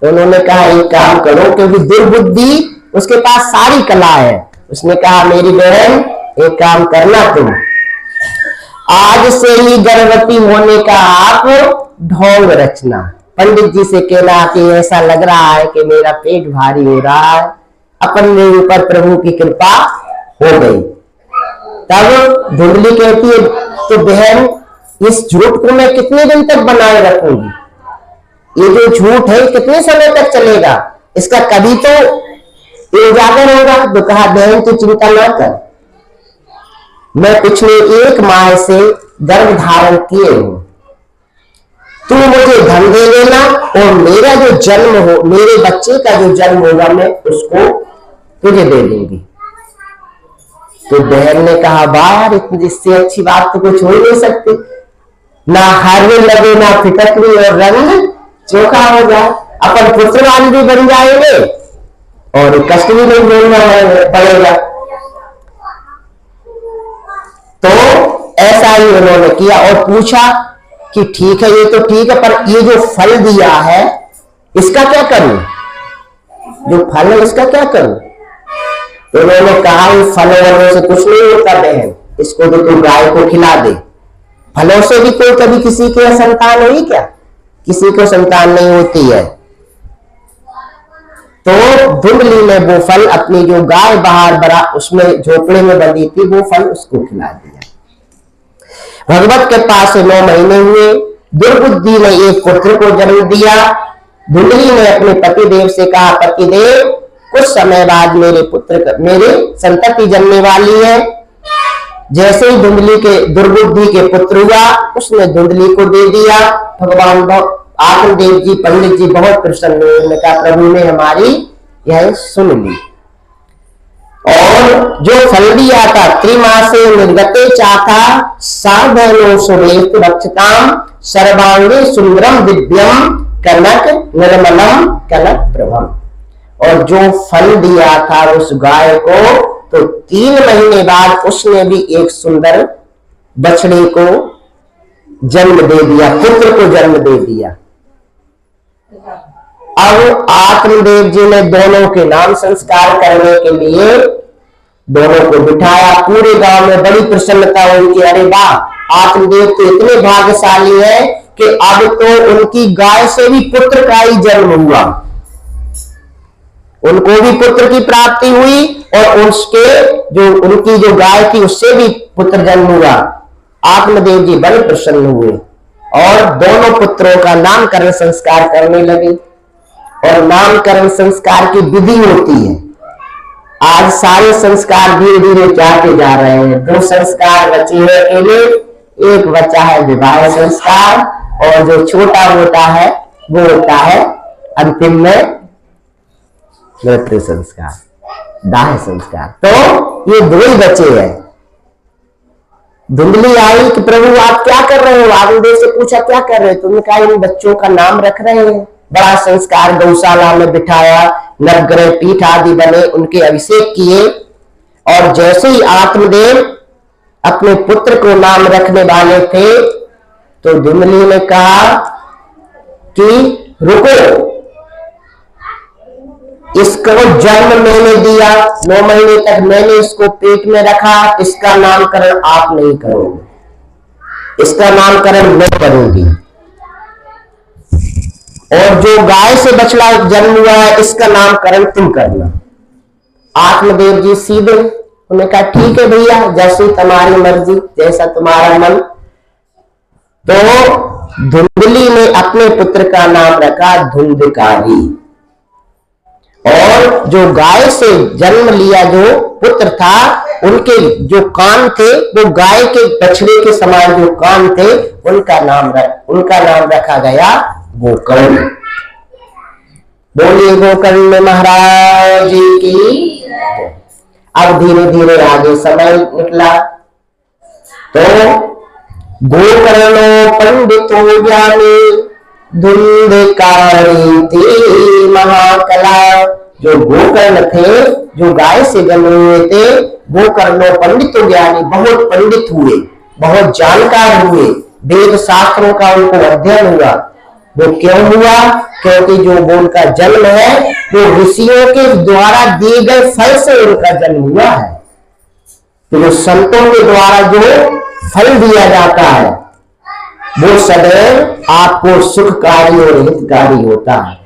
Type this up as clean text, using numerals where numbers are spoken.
तो उन्होंने कहा एक काम करो, क्योंकि दुर्बुद्धि उसके पास सारी कला है। उसने कहा मेरी बहन एक काम करना, तुम आज से ही गर्भवती होने का आप ढोंग रचना। पंडित जी से कहना कि ऐसा लग रहा है कि मेरा पेट भारी हो रहा है, अपने ऊपर प्रभु की कृपा हो गई। तब धुंधली कहती है तो बहन इस झूठ को मैं कितने दिन तक बनाए रखूंगी, ये जो झूठ है कितने समय तक चलेगा, इसका कभी तो उजागर होगा। तो कहा बहन तू चिंता ना कर, मैं पिछले 1 माह से गर्भ धारण किए हूं, तू मुझे धन दे देना और मेरा जो जन्म हो, मेरे बच्चे का जो जन्म होगा मैं उसको तुझे दे दूंगी। तो बहन ने कहा बाहर इससे अच्छी बात तो कुछ हो ही नहीं सकती, ना हारने लगे ना फिटकरी और रंग चोखा हो जाए, अपन पुत्रवान भी बन जाएंगे और कष्ट भी नहीं बोलना पड़ेगा। तो ऐसा ही उन्होंने किया और पूछा कि ठीक है ये तो ठीक है, पर ये जो फल दिया है इसका क्या करूं, जो फल है इसका क्या करूं। तो उन्होंने कहा ये फल वलों से कुछ नहीं होता बहन, इसको तो तू गाय को खिला दे। फलों से भी कोई कभी किसी की संतान हुई क्या, किसी को संतान नहीं होती है। तो धुंधली ने वो फल अपनी जो गाय बाहर बड़ा उसमें झोपड़े में बंधी थी वो फल उसको खिला दिया। भगवत के पास 9 महीने हुए, दुर्बुद्धि ने एक पुत्र को जन्म दिया। धुंधली ने अपने पतिदेव से कहा पतिदेव कुछ समय बाद मेरे संतति जन्मने वाली है। जैसे ही धुंधली के दुर्बुद्धि के पुत्र हुआ उसने धुंधली को दे दिया। भगवान आत्मदेव जी पंडित जी बहुत प्रसन्न हुए, उन्होंने कहा प्रभु ने हमारी यह सुन ली। और जो फल दिया था त्रिमासे निर्गते चाथा साधनो सुरेत रक्षताम सर्वांगे सुंदरम दिव्यम कनक निर्मलम कनक प्रभम। और जो फल दिया था उस गाय को तो 3 महीने बाद उसने भी एक सुंदर बछड़े को जन्म दे दिया, पुत्र को जन्म दे दिया। अब आत्मदेव जी ने दोनों के नाम संस्कार करने के लिए दोनों को बिठाया। पूरे गांव में बड़ी प्रसन्नता हुई कि अरे वाह आत्मदेव तो इतने भाग्यशाली है कि अब तो उनकी गाय से भी पुत्र का ही जन्म हुआ, उनको भी पुत्र की प्राप्ति हुई और उसके जो उनकी जो गाय थी उससे भी पुत्र जन्म हुआ। आत्मदेव जी बड़े प्रसन्न हुए और दोनों पुत्रों का नामकरण संस्कार करने लगे। और नामकरण संस्कार की विधि होती है, आज सारे संस्कार धीरे धीरे जाते जा रहे हैं। 2 संस्कार बचे हैं केवल, एक बचा है विवाह संस्कार और जो छोटा मोटा है वो होता है अंतिम में मृत्यु संस्कार, दाह संस्कार। तो ये 2 ही बचे हैं। धुंधली आई कि प्रभु आप क्या कर रहे हो, आत्मदेव से पूछा क्या कर रहे हो, तुमने कहा इन बच्चों का नाम रख रहे हैं। बड़ा संस्कार गौशाला में बिठाया, नवग्रह पीठ आदि बने, उनके अभिषेक किए। और जैसे ही आत्मदेव अपने पुत्र को नाम रखने वाले थे तो धुंधली ने कहा कि रुको, इसको जन्म मैंने दिया, 9 महीने तक मैंने इसको पेट में रखा, इसका नामकरण आप नहीं करोगे, इसका नामकरण मैं करूंगी। और जो गाय से बछड़ा जन्म हुआ है इसका नामकरण तुम करना। आत्मदेव जी सीधे उन्होंने कहा ठीक है भैया, जैसी तुम्हारी मर्जी, जैसा तुम्हारा मन। तो धुंधली ने अपने पुत्र का नाम रखा धुंधकारी। और जो गाय से जन्म लिया जो पुत्र था उनके जो कान थे वो गाय के बछड़े के समान जो कान थे, उनका नाम रखा गया गोकर्ण। बोलिए गोकर्ण महाराज की। अब धीरे धीरे आगे समय निकला तो गोकर्णो पंडितो ज्ञानी धुंधकारी थी महाकला। जो गोकर्ण थे जो गाय से जन्मे हुए थे, गोकर्णो पंडितो ज्ञानी, बहुत पंडित हुए, बहुत जानकार हुए, वेद शास्त्रों का उनको अध्ययन हुआ। वो क्यों हुआ? क्योंकि जो वो उनका जन्म है वो ऋषियों के द्वारा दिए गए फल से उनका जन्म हुआ है। तो जो संतों के द्वारा जो फल दिया जाता है वो सदैव आपको सुखकारी और हितकारी होता है।